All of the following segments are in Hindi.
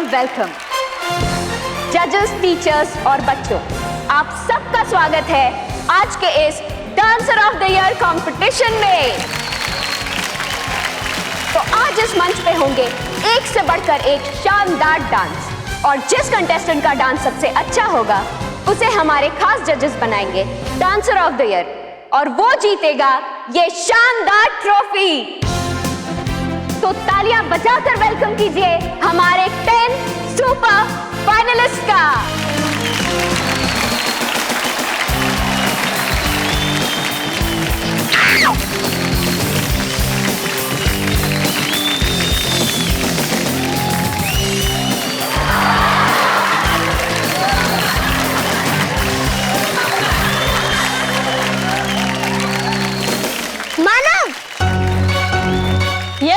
वार्म वेलकम जजेस, टीचर्स और बच्चों, आप सबका स्वागत है आज के इस dancer of the year competition में। तो आज इस मंच पे होंगे एक से बढ़कर एक शानदार डांस और जिस कंटेस्टेंट का डांस सबसे अच्छा होगा उसे हमारे खास जजेस बनाएंगे डांसर ऑफ द ईयर और वो जीतेगा ये शानदार ट्रॉफी। तो तालियां बजाकर वेलकम कीजिए हमारे 10 सुपर फाइनलिस्ट का।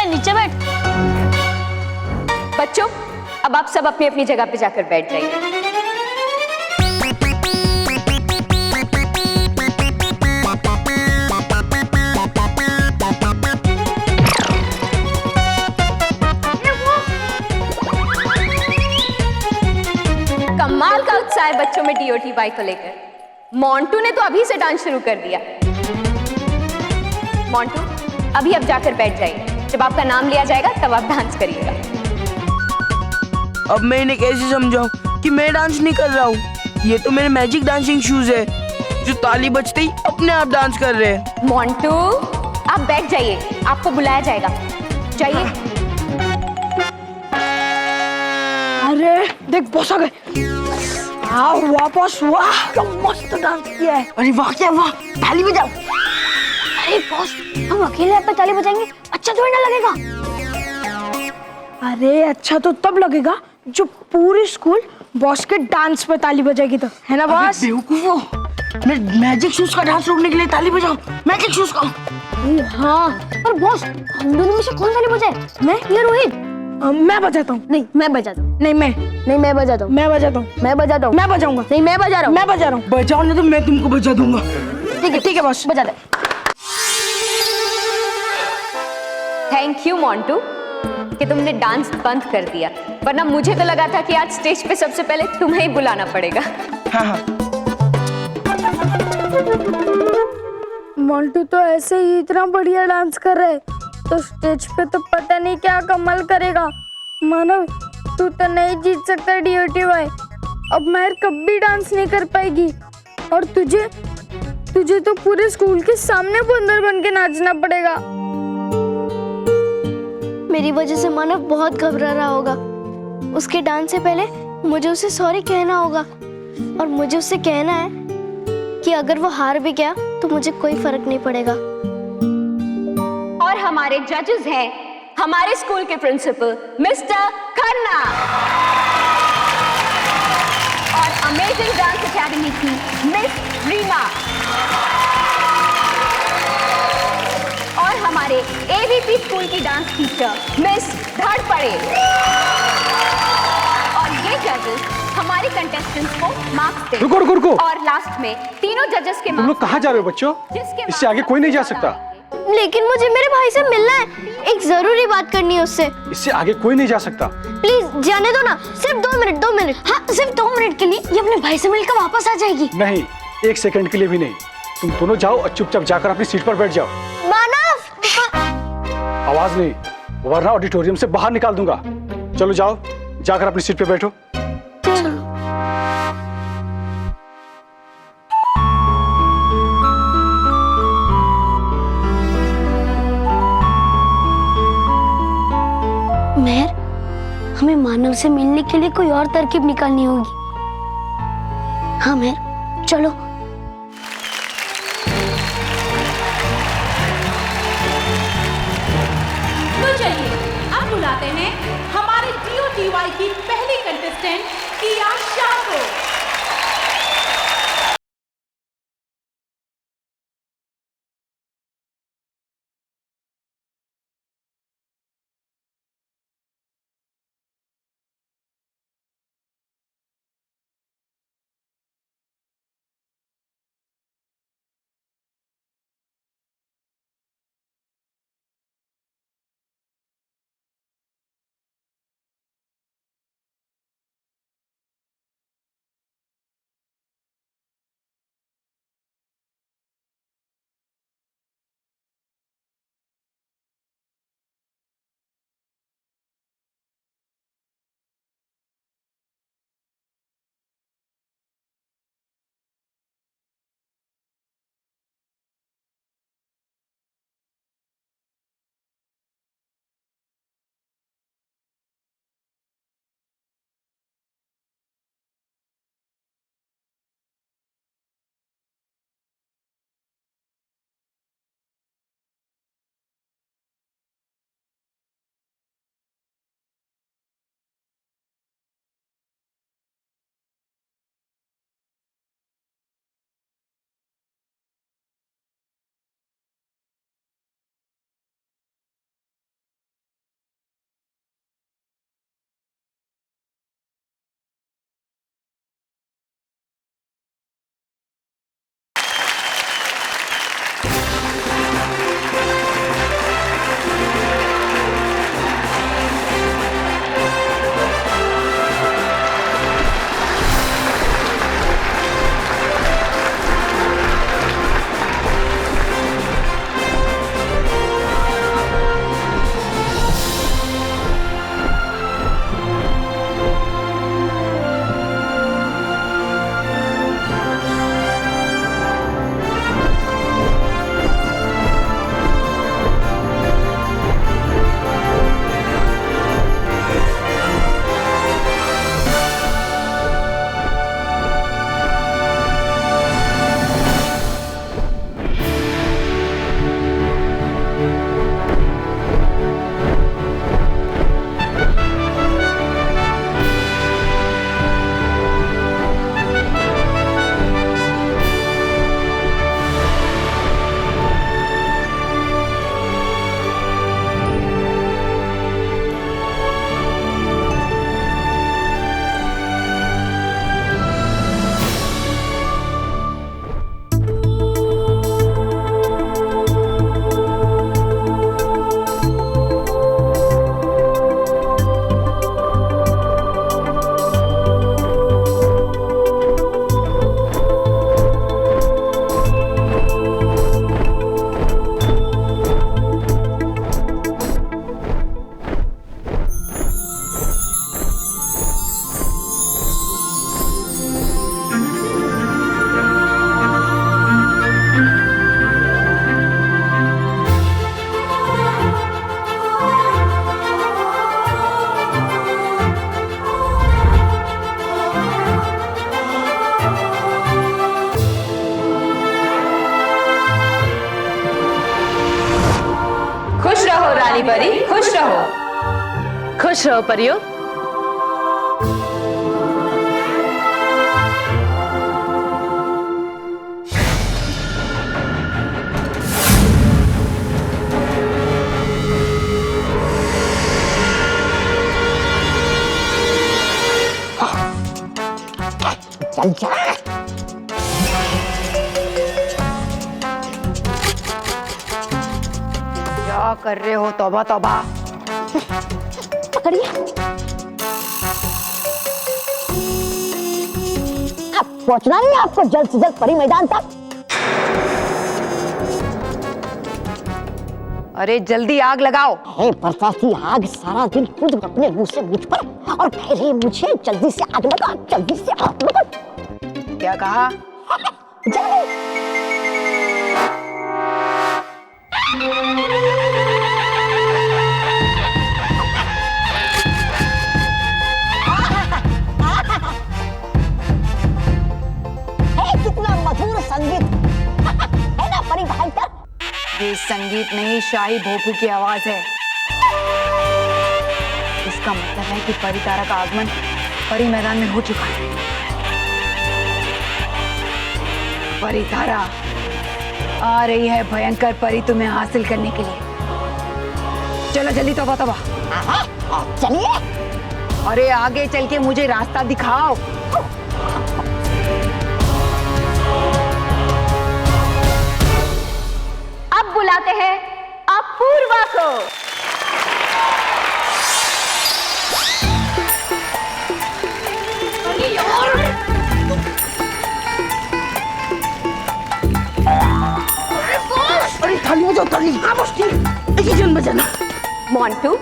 नीचे बैठ। बच्चों, अब आप सब अपनी अपनी जगह पे जाकर बैठ जाइए। कमाल का उत्साह है बच्चों में DOTY को लेकर। मोंटू ने तो अभी से डांस शुरू कर दिया। मोंटू, अभी आप जाकर बैठ जाइए। जब आपका नाम लिया जाएगा तब आप डांस करिएगा। अब मैं इन्हें कैसे समझाऊं कि मैं डांस नहीं कर रहा हूँ? ये तो मेरे मैजिक डांसिंग शूज है जो ताली बजते ही अपने आप डांस कर रहे हैं। मोंटू, आप बैठ जाइए, आपको बुलाया जाएगा। जाइए। अरे देख बॉस आ गए। वापस वाह, क्या मस्त डांस किया है। अरे वाह, क्या वाह, ताली बजाओ। अरे बॉस, हम अकेले यहाँ पे ताली बजाएंगे अच्छा थोड़ी ना लगेगा। अरे अच्छा तो तब लगेगा जो पूरी स्कूल बॉस के डांस पे ताली बजाएगी तो, है ना बॉस? बेवकूफो, मैं मैजिक शूज का डांस रोकने के लिए ताली बजाओ। मैजिक शूज का। हाँ, पर बॉस हम दोनों में से कौन ताली बजाए, मैं या रोहित? मैं बजाता हूँ। नहीं मैं बजाता हूँ। नहीं मैं बजाता हूँ। मैं बजाता हूँ। मैं बजाता हूँ। मैं बजाऊंगा। नहीं मैं बजा रहा हूँ। मैं बजा रहा हूँ। बजाओ ना तो मैं तुमको बजा दूंगा। ठीक है बॉस, बजा दे। थैंक यू मोंटू कि तुमने डांस बंद कर दिया, वरना मुझे तो लगा था कि आज स्टेज पे सबसे पहले तुम्हें ही बुलाना पड़ेगा। हाँ। मोंटू तो ऐसे ही इतना बढ़िया डांस कर रहा है तो स्टेज पे तो पता नहीं क्या कमाल करेगा। मानव, तू तो नहीं जीत सकता DOTY। अब महर कभी डांस नहीं कर पाएगी और तुझे तो पूरे स्कूल के सामने बंदर बन के नाचना पड़ेगा। मेरी वजह से मानव बहुत घबरा रहा होगा। उसके डांस से पहले मुझे उसे सॉरी कहना होगा और मुझे उससे कहना है कि अगर वो हार भी गया तो मुझे कोई फर्क नहीं पड़ेगा। और हमारे जजेस हैं हमारे स्कूल के प्रिंसिपल मिस्टर खन्ना और अमेजिंग डांस एकेडमी की मिस रीमा और हमारे AVP स्कूल की डांस टीचर मिस धड़पड़े। और ये जजेस हमारे कंटेस्टेंट्स को मार्क्स देंगे। रुको। और लास्ट में तीनों जजेस के तुम लोग कहाँ जा रहे हो बच्चों? इससे आगे कोई नहीं जा सकता। लेकिन मुझे मेरे भाई से मिलना है, एक जरूरी बात करनी है उससे। इससे आगे कोई नहीं जा सकता। प्लीज जाने दो ना, सिर्फ 2 मिनट। हाँ, सिर्फ 2 मिनट के लिए ये अपने भाई से मिलकर वापस आ जाएगी। नहीं, 1 सेकंड के लिए भी नहीं। तुम दोनों जाओ और चुपचाप जाकर अपनी सीट पर बैठ जाओ। मानव, आवाज नहीं, वरना ऑडिटोरियम से बाहर निकाल दूंगा। चलो जाओ, जाकर अपनी सीट पे बैठो। महर, हमें मानव से मिलने के लिए कोई और तरकीब निकालनी होगी। हाँ महर, चलो। तो चलिए अब बुलाते हैं हमारे DOTY की पहली कंटेस्टेंट किया शाह को। वाली परी खुश रहो। खुश रहो परियो। चल जा। क्या कर रहे हो? तौबा तौबा। पकड़िए। अब पहुंचना नहीं है आपको जल्द से जल्द परी मैदान तक। अरे जल्दी आग लगाओ। हे बरसाती आग सारा दिन खुद अपने मुंह से मुझ पर और कह रही मुझे जल्दी से आग लगा, जल्दी से आग लगा। क्या कहा? जल्दी। कितना मधुर संगीत है ना परी भयंकर। ये संगीत नहीं, शाही भोपू की आवाज है। इसका मतलब है कि परी तारा का आगमन परी मैदान में हो चुका है। परी तारा आ रही है, भयंकर परी तुम्हें हासिल करने के लिए। चलो जल्दी तौबा तौबा। चलिए। अरे आगे चल के मुझे रास्ता दिखाओ। अब बुलाते हैं अपूर्वा को। अरे थाली बजाओ थाली। हाँ बस ठीक। एक ही जन बजाना। मोंटू,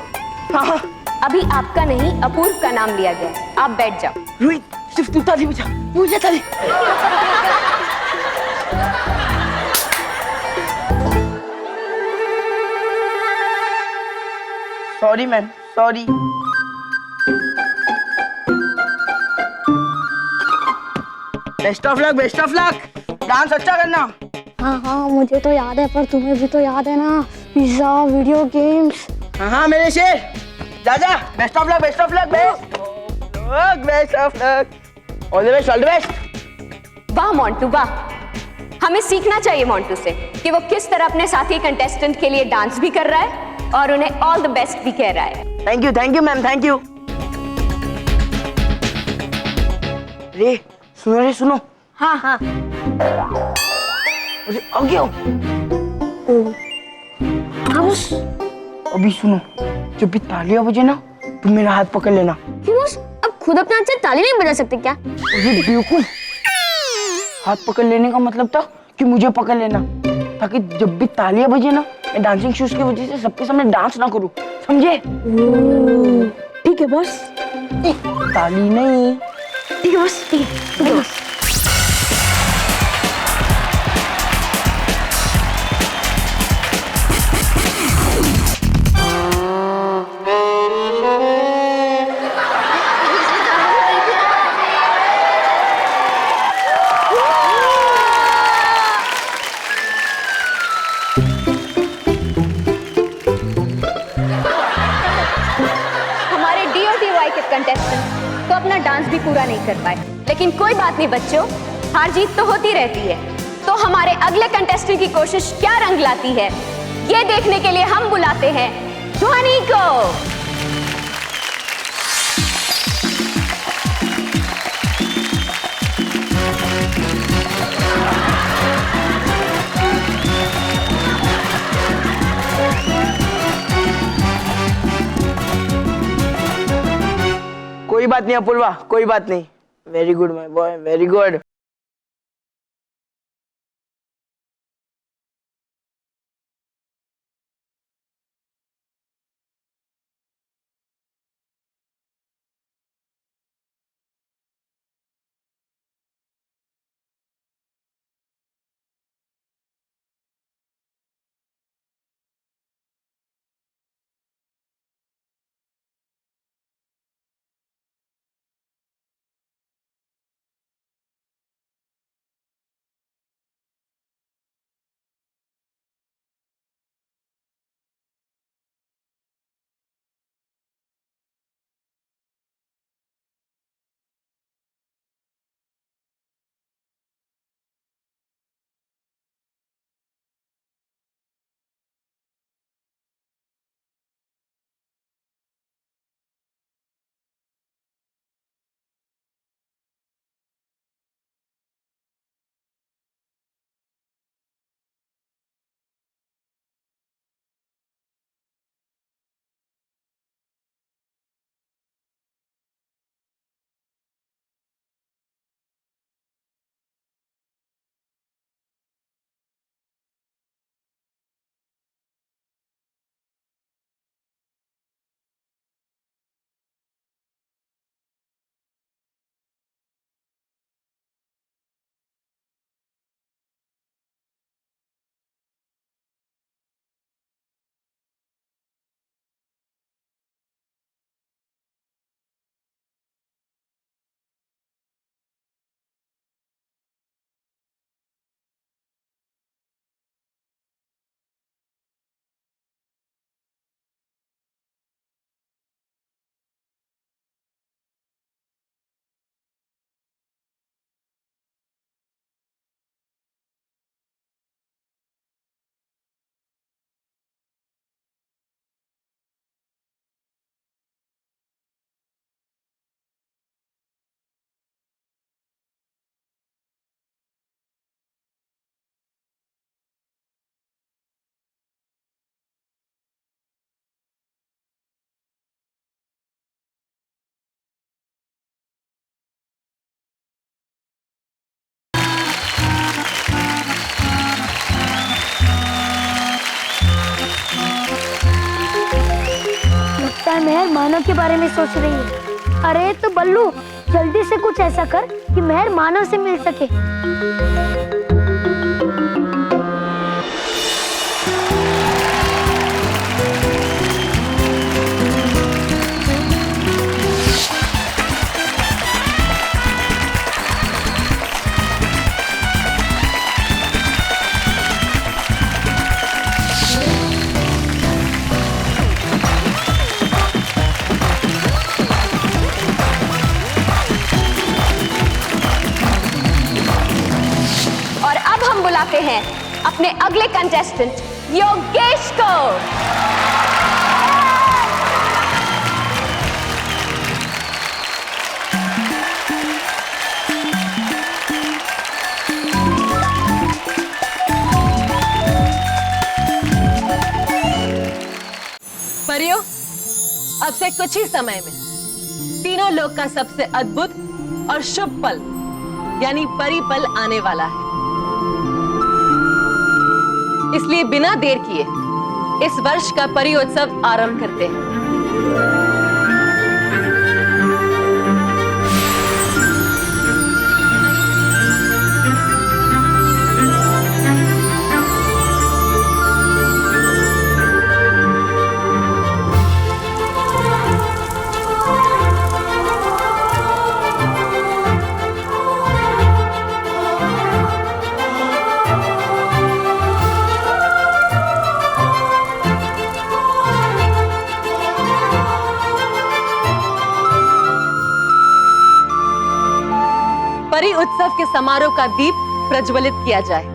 हाँ अभी आपका नहीं अपूर्व का नाम लिया गया, आप बैठ जाओ। रोहित सिर्फ तू ताली बजा, मुझे ताली। Sorry ma'am, sorry. Best of luck, best of luck. Dance अच्छा करना। हाँ हाँ मुझे तो याद है, पर तुम्हें भी तो याद है ना, पिज्जा, वीडियो गेम्स। हाँ हाँ मेरे शेर। जा जा। Best of luck, best of luck, best of luck. All the best, all the best. वाह मोंटू वाह, हमें सीखना चाहिए मोंटू से कि वो किस तरह अपने साथी कंटेस्टेंट के लिए डांस भी कर रहा है और उन्हें ऑल द बेस्ट भी कह रहा है। Thank you ma'am, thank you. रे सुनो, रे सुनो। हाँ हाँ। अरे आ गया। हाँ बस। अभी सुनो, जब भी तालियां बजे ना तुम मेरा हाथ पकड़ लेना। क्यों बस? अब खुद अपने हाथ से ताली नहीं बजा सकते क्या? अरे बेवकूफ, हाथ पकड़ लेने का मतलब था कि मुझे पकड़ लेना, ताकि जब भी तालियां बजे ना मैं डांसिंग शूज की वजह से सबके सामने डांस ना करूं, समझे? ठीक है बॉस। ताली नहीं। ठीक है बॉस, ठीक है बॉस। हमारे DOTY के कंटेस्टेंट तो अपना डांस भी पूरा नहीं कर पाए, लेकिन कोई बात नहीं बच्चों, हार जीत तो होती रहती है। तो हमारे अगले कंटेस्टेंट की कोशिश क्या रंग लाती है, ये देखने के लिए हम बुलाते हैं ध्वनि को। कोई बात नहीं अपूर्वा, कोई बात नहीं। Very good my boy, very good. है मेहर मानव के बारे में सोच रही है। अरे तो बल्लू जल्दी से कुछ ऐसा कर कि मेहर मानव से मिल सके। बुलाते हैं अपने अगले कंटेस्टेंट योगेश को। परियों, अब से कुछ ही समय में तीनों लोक का सबसे अद्भुत और शुभ पल यानी परी पल आने वाला है। इसलिए बिना देर किए इस वर्ष का परी उत्सव आरंभ करते हैं। परी उत्सव के समारोह का दीप प्रज्वलित किया जाए।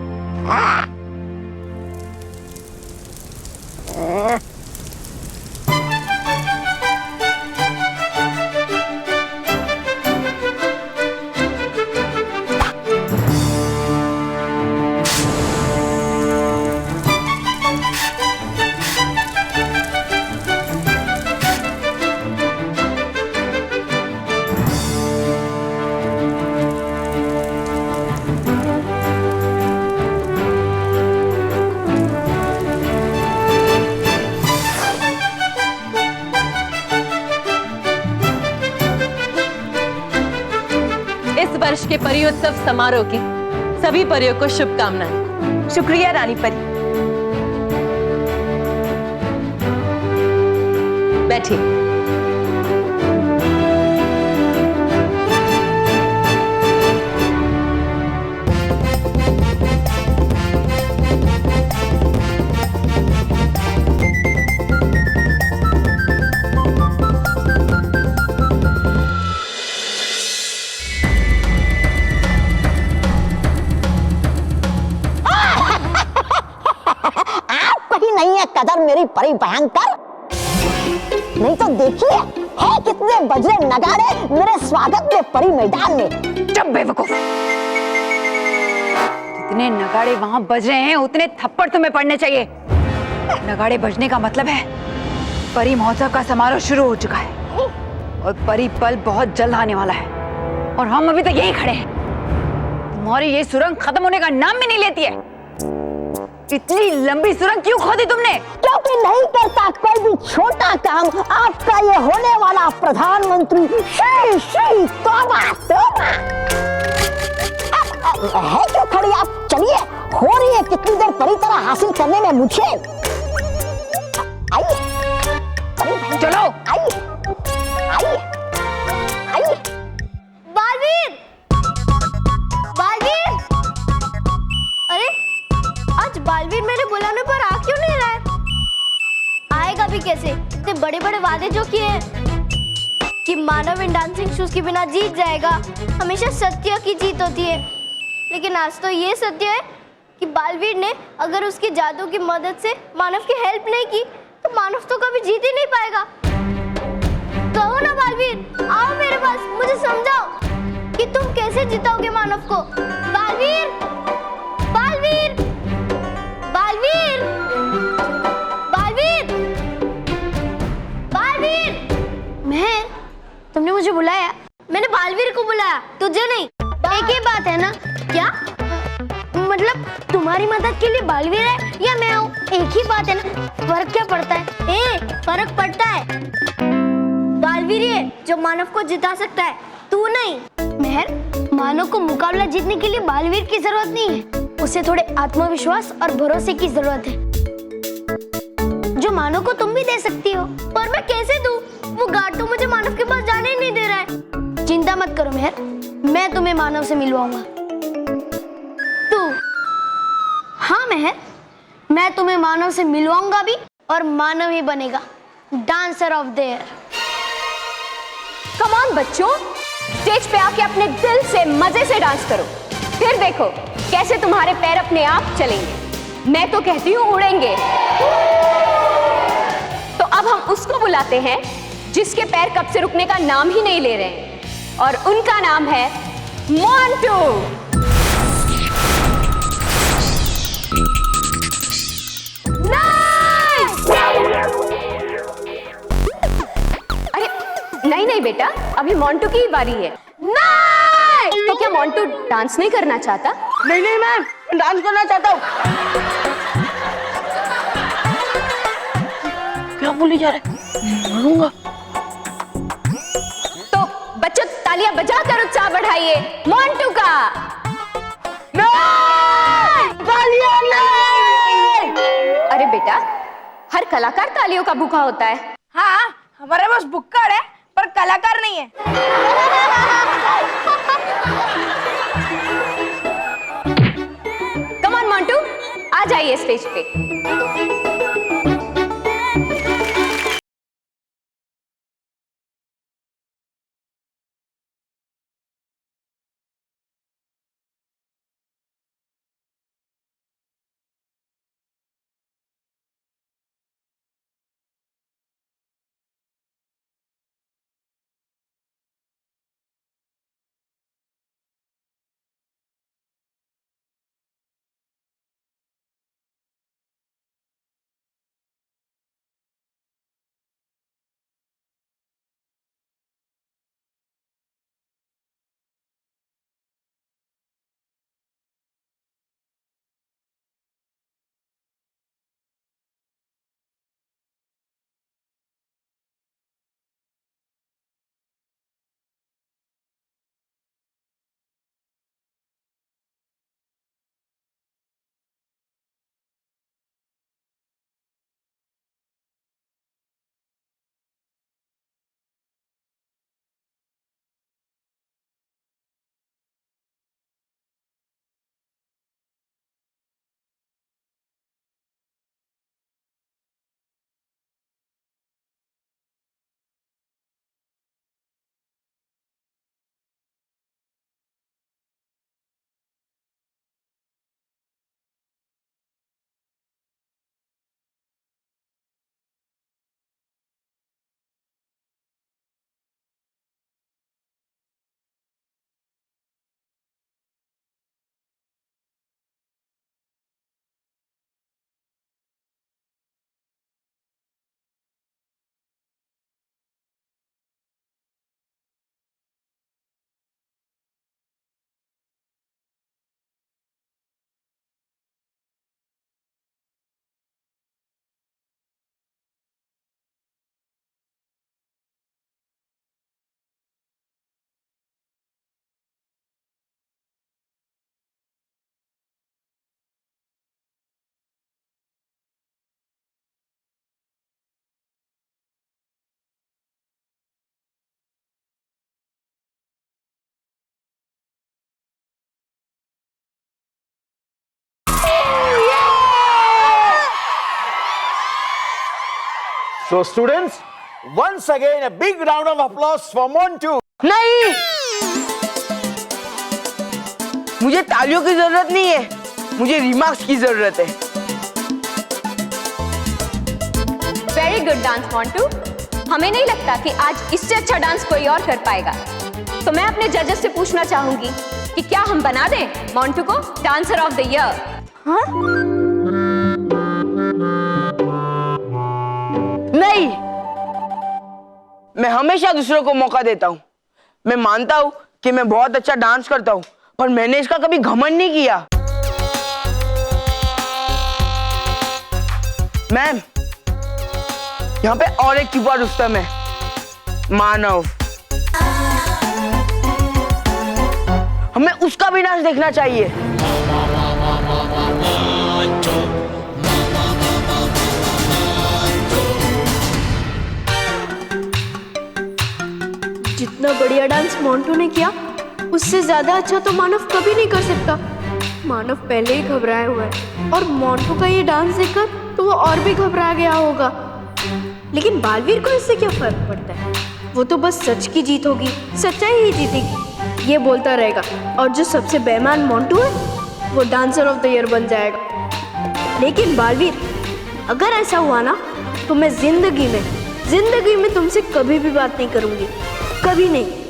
इस वर्ष के परी उत्सव समारोह की सभी परियों को शुभकामनाएं। शुक्रिया रानी परी। बैठिए। कदर मेरी परी भयंकर, नहीं तो देखिए है कितने बजरे नगाड़े मेरे स्वागत में परी मैदान में। चुप बेवकूफ, जितने नगाड़े वहां बज रहे हैं उतने थप्पड़ तुम्हें पड़ने चाहिए। नगाड़े बजने का मतलब है परी महोत्सव का समारोह शुरू हो चुका है और परी पल बहुत जल्द आने वाला है और हम अभी तक यही खड़े हैं। तुम्हारी ये सुरंग खत्म होने का नाम भी नहीं लेती है। इतनी लंबी सुरंग क्यों खोदी तुमने? क्योंकि नहीं करता कोई भी छोटा काम आपका ये होने वाला प्रधानमंत्री श्री श्री तौबा तौबा। है क्यों खड़ी आप? चलिए, हो रही है कितनी देर परी तरह हासिल करने में मुझे। आइए चलो आइए आइए आइए। बालवीर, बालवीर, अरे आज बालवीर मेरे बुलाने पर आ क्यों नहीं रहा है? आएगा भी कैसे? इतने बड़े बड़े वादे जो किए हैं कि मानव इन डांसिंग शूज के बिना जीत जाएगा। हमेशा सत्य की जीत होती है, लेकिन आज तो ये सत्य है कि बालवीर ने अगर उसके जादू की मदद से मानव की हेल्प नहीं की तो मानव तो कभी जीत ही नहीं पाएगा। कहो ना बालवीर, आओ मेरे पास, मुझे समझाओ कि तुम कैसे जिताओगे मानव को। बालवीर, बालवीर, बालवीर, बालवीर, बालवीर। मैं, तुमने मुझे बुलाया? मैंने बालवीर को बुलाया, तुझे नहीं। एक ही बात है ना? क्या मतलब तुम्हारी मदद के लिए बालवीर है या मैं हूँ? एक ही बात है ना? फर्क क्या पड़ता है? फर्क पड़ता है। बालवीर ही है जो मानव को जिता सकता है, तू नहीं। मेहर, मानव को मुकाबला जीतने के लिए बालवीर की जरूरत नहीं है, उसे थोड़े आत्मविश्वास और भरोसे की जरूरत है, जो मानव को तुम भी दे सकती हो। पर मैं कैसे दूं? वो गार्ड तो मुझे मानव के पास जाने ही नहीं दे रहा है। चिंता मत करो मेहर, मैं तुम्हें मानव से मिलवाऊंगा। तू? हाँ मेहर, मैं तुम्हें मानव से मिलवाऊंगा भी और मानव ही बनेगा dancer of the year. Come on बच्चों, स्टेज पे आके अपने दिल से मजे से डांस करो, फिर देखो कैसे तुम्हारे पैर अपने आप चलेंगे। मैं तो कहती हूँ उड़ेंगे। तो अब हम उसको बुलाते हैं जिसके पैर कब से रुकने का नाम ही नहीं ले रहे हैं, और उनका नाम है मोंटू। नहीं नहीं बेटा, अभी मोंटू की ही बारी है। नहीं! तो क्या मोंटू डांस नहीं करना चाहता? नहीं नहीं मैम, डांस करना चाहता हूँ। क्या बोली जा रहा है? मारूंगा। तो बच्चों तालियां बजाकर उत्साह बढ़ाइए मोंटू का। नहीं! तालियां नहीं! अरे बेटा, हर कलाकार तालियों का भूखा होता है। हाँ, हमारे पास बुक्कड़ है पर कलाकार नहीं है। कम ऑन मोंटू, आ जाइए स्टेज पे। So students, once again a big round of applause for Montu. नहीं, मुझे तालियों की जरूरत नहीं है, मुझे रिमार्क्स की जरूरत है। Very good dance Montu. हमें नहीं लगता कि आज इससे अच्छा डांस कोई और कर पाएगा। तो मैं अपने जजेस से पूछना चाहूंगी कि क्या हम बना दें मोंटू को डांसर ऑफ द ईयर? हाँ? नहीं, मैं हमेशा दूसरों को मौका देता हूँ। मैं मानता हूँ कि मैं बहुत अच्छा डांस करता हूँ, पर मैंने इसका कभी घमंड नहीं किया। मैम, यहाँ पे और एक छुपा रुस्तम है। मानव। हमें उसका भी डांस देखना चाहिए। जितना बढ़िया डांस मोंटू ने किया उससे ज्यादा अच्छा तो मानव कभी नहीं कर सकता। मानव पहले ही घबराया हुआ है और मोंटू का ये डांस देखकर तो वो और भी घबरा गया होगा। लेकिन बालवीर को इससे क्या फर्क पड़ता है? वो तो बस सच की जीत होगी, सच्चाई ही जीतेगी, ये बोलता रहेगा। और जो सबसे बेईमान मोंटू है वो डांसर ऑफ द ईयर बन जाएगा। लेकिन बालवीर, अगर ऐसा हुआ ना तो मैं जिंदगी में तुमसे कभी भी बात नहीं करूंगी, कभी नहीं।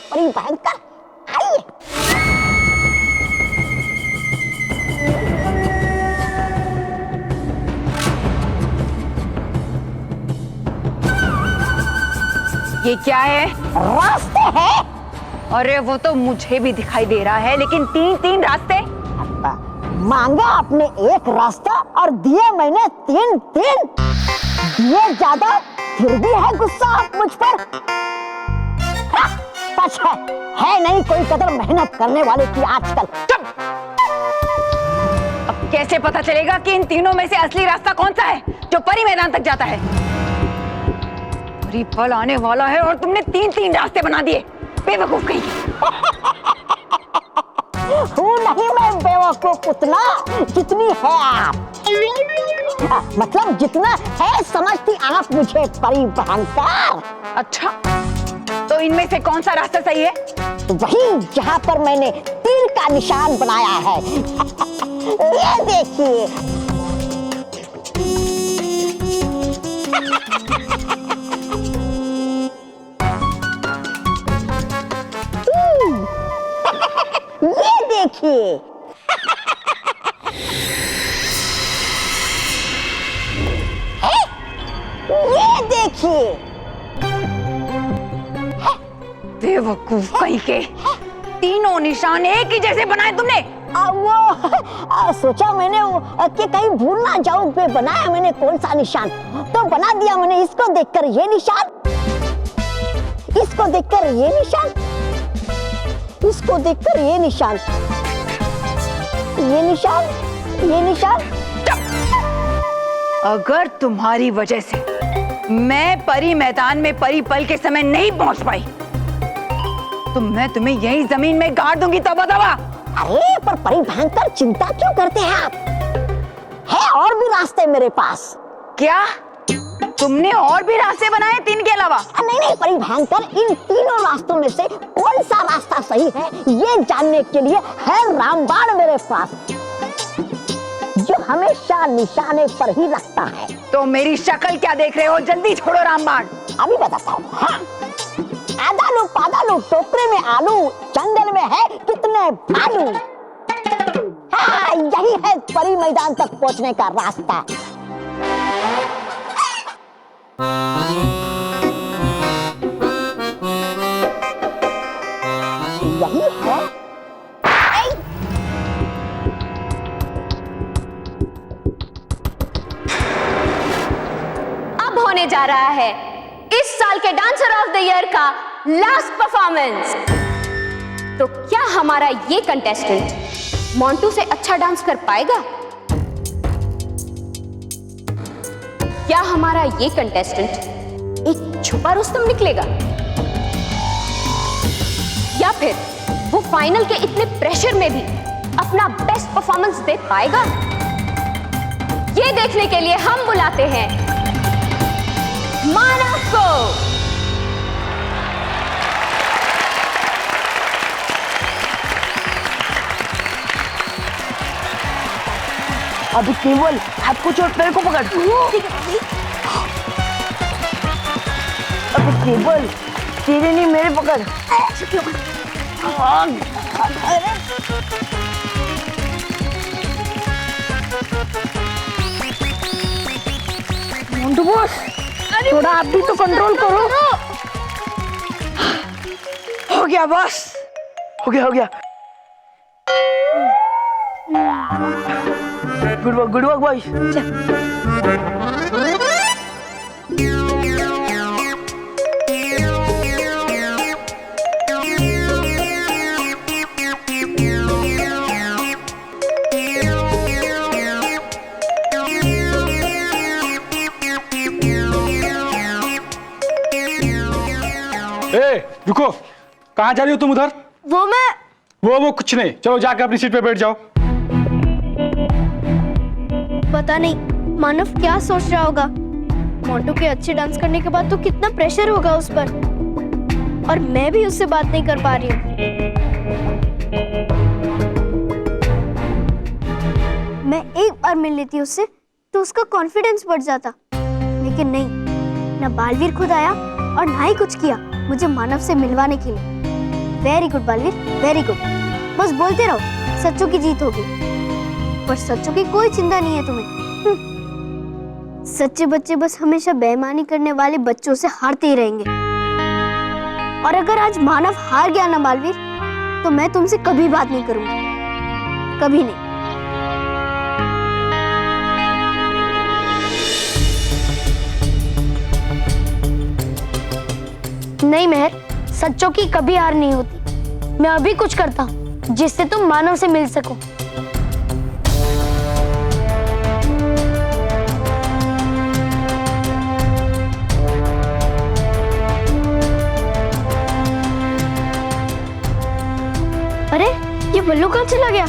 परी भयंकर, आइए। ये क्या है? रास्ते हैं। अरे वो तो मुझे भी दिखाई दे रहा है, लेकिन तीन रास्ते। मांगा आपने एक रास्ता और दिए मैंने तीन। दिए ज्यादा फिर भी है गुस्सा आप मुझ पर। सच है नहीं कोई कदर मेहनत करने वाले की आजकल। अब कैसे पता चलेगा कि इन तीनों में से असली रास्ता कौन सा है जो परी मैदान तक जाता है? परी पल आने वाला है और तुमने तीन रास्ते बना दिए। बेवकूफ कहीं हूँ नहीं मैं बेवकूफ उतना जितनी है आप। मतलब जितना है समझती आप मुझे परी भयंकर। अच्छा, तो इनमें से कौन सा रास्ता सही है? वही जहाँ पर मैंने तीर का निशान बनाया है। ये देखिए। ये देखिए। ये देखिए। बेवकूफ कहीं के, तीनों निशान एक ही जैसे बनाए तुमने। वो सोचा मैंने कि कहीं भूल ना जाऊं, बनाया मैंने कौन सा निशान तो बना दिया मैंने। इसको देखकर ये निशान, इसको देखकर ये निशान, इसको देखकर ये निशान, ये निशान, ये निशान। अगर तुम्हारी वजह से मैं परी मैदान में परी पल के समय नहीं पहुंच पाई तो मैं तुम्हें यही जमीन में गाड़ दूंगी। तौबा तौबा। अरे पर परी भयंकर चिंता क्यों करते हैं आप? है और भी रास्ते मेरे पास। क्या तुमने और भी रास्ते बनाए तीन के अलावा? नहीं परी भयंकर, इन तीनों रास्तों में से कौन सा रास्ता सही है ये जानने के लिए है रामबाण मेरे पास, जो हमेशा निशाने पर ही लगता है। तो मेरी शक्ल क्या देख रहे हो? जल्दी छोड़ो रामबाण। अभी बताता हूँ। हाँ। आधा पादा लो, टोकरे में आलू, जंगल में है कितने भालू। हाँ, यही है परी मैदान तक पहुंचने का रास्ता। यही है। अब होने जा रहा है इस साल के डांसर ऑफ द ईयर का लास्ट परफॉर्मेंस। तो क्या हमारा ये कंटेस्टेंट मोंटू से अच्छा डांस कर पाएगा? क्या हमारा ये कंटेस्टेंट एक छुपा रुस्तम निकलेगा? या फिर वो फाइनल के इतने प्रेशर में भी अपना बेस्ट परफॉर्मेंस दे पाएगा? ये देखने के लिए हम बुलाते हैं मानव को। अभी केवल हाथ को छोड़ पैर को पकड़। अभी केवल तेरे नहीं मेरे पकड़। मोंटू बॉस, थोड़ा आप भी तो कंट्रोल करो। हो गया बॉस, हो गया। Good work boys. रुको, कहाँ जा रही हो तुम उधर? वो कुछ नहीं, चलो जाकर अपनी सीट पे बैठ जाओ। पता नहीं मानव क्या सोच रहा होगा। मोंटू के अच्छे डांस करने के बाद तो कितना प्रेशर होगा उस पर, और मैं भी उससे बात नहीं कर पा रही हूँ। मैं एक बार मिल लेती उससे तो उसका कॉन्फिडेंस बढ़ जाता, लेकिन नहीं, ना बालवीर खुद आया और ना ही कुछ किया मुझे मानव से मिलवाने के लिए। Very good Baalveer, very good. बस बोलते रहो, सच्चों की जीत होगी। पर सच्चों की कोई चिंता नहीं है तुम्हें। सच्चे बच्चे बस हमेशा बेईमानी करने वाले बच्चों से हारते ही रहेंगे। और अगर आज मानव हार गया ना बालवीर, तो मैं तुमसे कभी बात नहीं करूंगी, कभी नहीं। नहीं मेहर, सच्चों की कभी हार नहीं होती। मैं अभी कुछ करता हूँ जिससे तुम मानव से मिल सको। अरे ये बल्लू कहाँ चला गया?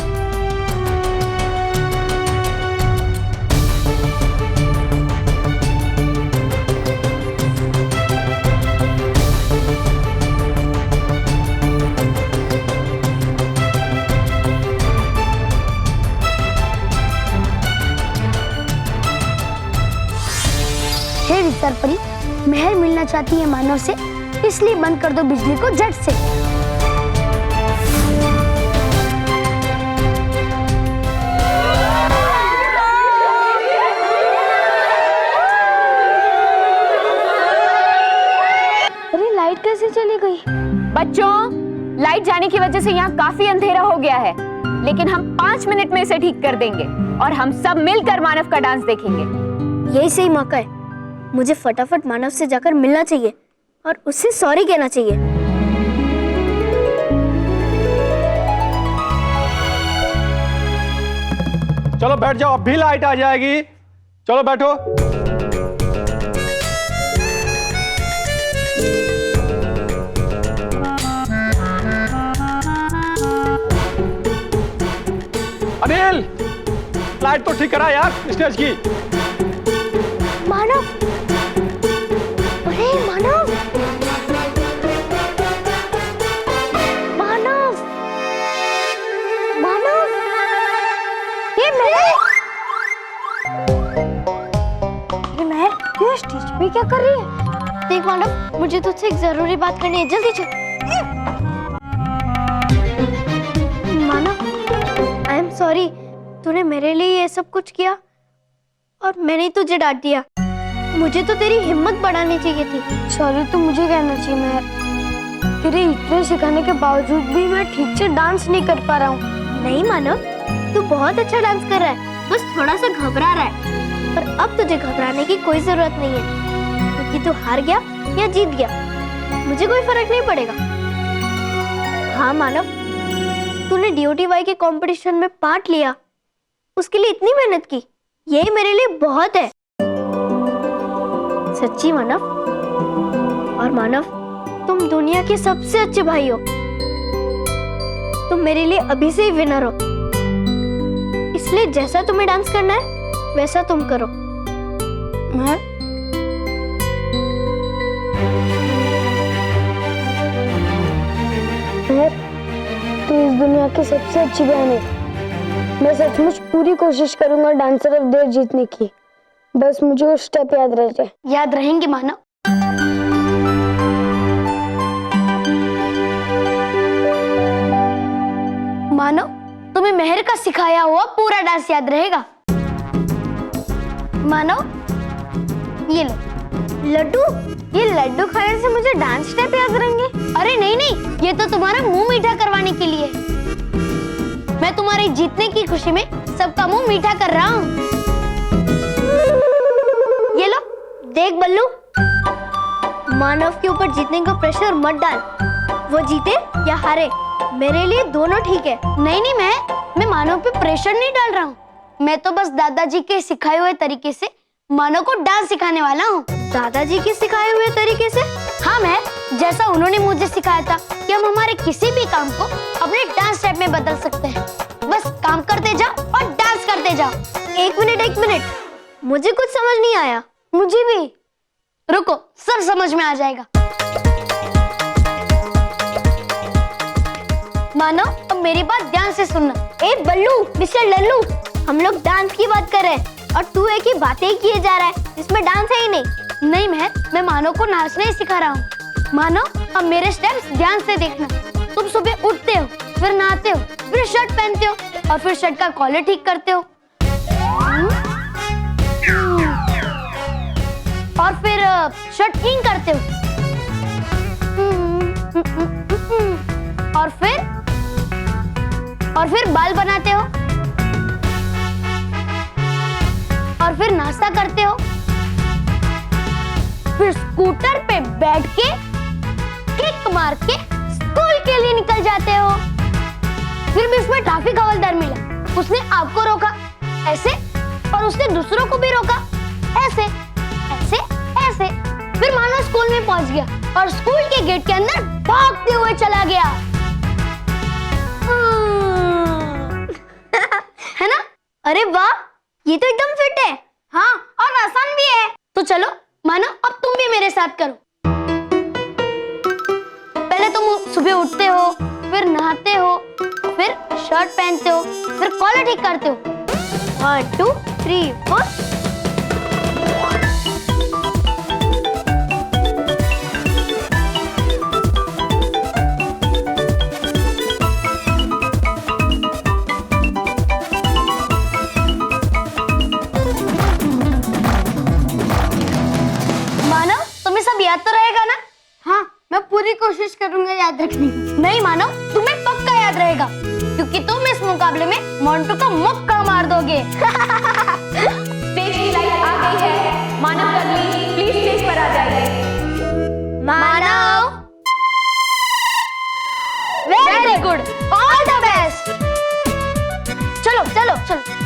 हे विस्तार परी, मेहर मिलना चाहती है मानव से, इसलिए बंद कर दो बिजली को झट से। अरे लाइट कैसे चली गई? बच्चों, लाइट जाने की वजह से यहाँ काफी अंधेरा हो गया है, लेकिन हम 5 मिनट में इसे ठीक कर देंगे और हम सब मिलकर मानव का डांस देखेंगे। यही सही मौका है। मुझे फटाफट मानव से जाकर मिलना चाहिए और उससे सॉरी कहना चाहिए। चलो बैठ जाओ, अब भी लाइट आ जाएगी। चलो बैठो। अनिल, लाइट तो ठीक करा यार स्टेज की। मानव, अरे मानव, मानव, मानव, ये महर, ये स्टेज पे क्या कर रही है? देख मानव, मुझे तुझसे एक जरूरी बात करनी है, जल्दी चल। मानव, आई एम सॉरी, तूने मेरे लिए ये सब कुछ किया और मैंने तुझे डांट दिया। मुझे तो तेरी हिम्मत बढ़ानी चाहिए थी। सॉरी तो मुझे कहना चाहिए मेहर। तेरे इतने सिखाने के बावजूद भी मैं ठीक से डांस नहीं कर पा रहा हूँ। नहीं मानव, तू बहुत अच्छा डांस कर रहा है, बस थोड़ा सा घबरा रहा है। पर अब तुझे घबराने की कोई जरूरत नहीं है, क्योंकि तू हार गया या जीत गया, मुझे कोई फर्क नहीं पड़ेगा। हाँ मानव, तूने DOTY के कंपटीशन में पार्ट लिया, उसके लिए इतनी मेहनत की, यही मेरे लिए बहुत है। सच्ची मानव। और मानव, तुम दुनिया के सबसे अच्छे भाई हो। तुम मेरे लिए अभी से ही विनर हो, इसलिए जैसा तुम्हें डांस करना है वैसा तुम करो। तू इस दुनिया की सबसे अच्छी बहन है। मैं सचमुच पूरी कोशिश करूंगा डांसर ऑफ द ईयर जीतने की। बस मुझे वो स्टेप याद रह जाए। याद रहेंगे मानव। मानव, तुम्हें मेहर का सिखाया हुआ पूरा डांस याद रहेगा। मानव, ये लो लड्डू। ये लड्डू खाने से मुझे डांस स्टेप याद रहेंगे? अरे नहीं नहीं, ये तो तुम्हारा मुंह मीठा करवाने के लिए। मैं तुम्हारे जीतने की खुशी में सबका मुंह मीठा कर रहा हूँ। ये लो, देख बल्लू, मानव के ऊपर जीतने का प्रेशर मत डाल। वो जीते या हारे, मेरे लिए दोनों ठीक है। नहीं नहीं, मैं मानव पे प्रेशर नहीं डाल रहा हूँ। मैं तो बस दादाजी के सिखाए हुए तरीके से मानव को डांस सिखाने वाला हूँ। दादाजी के सिखाए हुए तरीके से? हाँ, मैं जैसा उन्होंने मुझे सिखाया था कि हम हमारे किसी भी काम को अपने डांस स्टेप में बदल सकते हैं। बस काम करते जाओ और डांस करते जाओ। एक मिनट, मुझे कुछ समझ नहीं आया। मुझे भी। रुको, सब समझ में आ जाएगा। मानो, अब मेरी बात ध्यान से सुनना। ए बल्लू, मिस्टर लल्लू, हम लोग डांस की बात कर रहे हैं और तू एक ही बातें किए जा रहा है, इसमें डांस है ही नहीं। नहीं, मैं मानो को नाचना ही सिखा रहा हूँ। मानो, अब मेरे स्टेप्स ध्यान से देखना। तुम सुबह उठते हो, फिर नहाते हो, फिर शर्ट पहनते हो और फिर शर्ट का कॉलर ठीक करते हो और फिर शर्ट क्लीन करते हो और फिर बाल बनाते हो और फिर नाश्ता करते हो, फिर स्कूटर पे बैठ के किक मार के स्कूल के लिए निकल जाते हो। फिर भी इसमें ट्रैफिक हवलदार मिला, उसने आपको रोका ऐसे और उसने दूसरों को भी रोका ऐसे ऐसे ऐसे। फिर मानो स्कूल में पहुंच गया और स्कूल के गेट के अंदर भागते हुए चला गया। है ना? अरे वाह, ये तो एकदम फिट है। हाँ, और आसान भी है। तो चलो मानो, अब तुम भी मेरे साथ करो। पहले तुम सुबह उठते हो, फिर नहाते हो, फिर शर्ट पहनते हो, फिर कॉलर ठीक करते हो। 1 2 3 4। याद तो रहेगा ना? हाँ, मैं पूरी कोशिश करूंगा याद रखने की। नहीं मानो, तुम्हें पक्का याद रहेगा क्योंकि तुम इस मुकाबले में मोंटू का मुक्का मार दोगे। स्टेज की लाइट आ गई है। मानव कर्मी, प्लीज स्टेज पर आ जाइए। Manav, very good, all the best. चलो चलो चलो।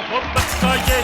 मोहब्बत का ये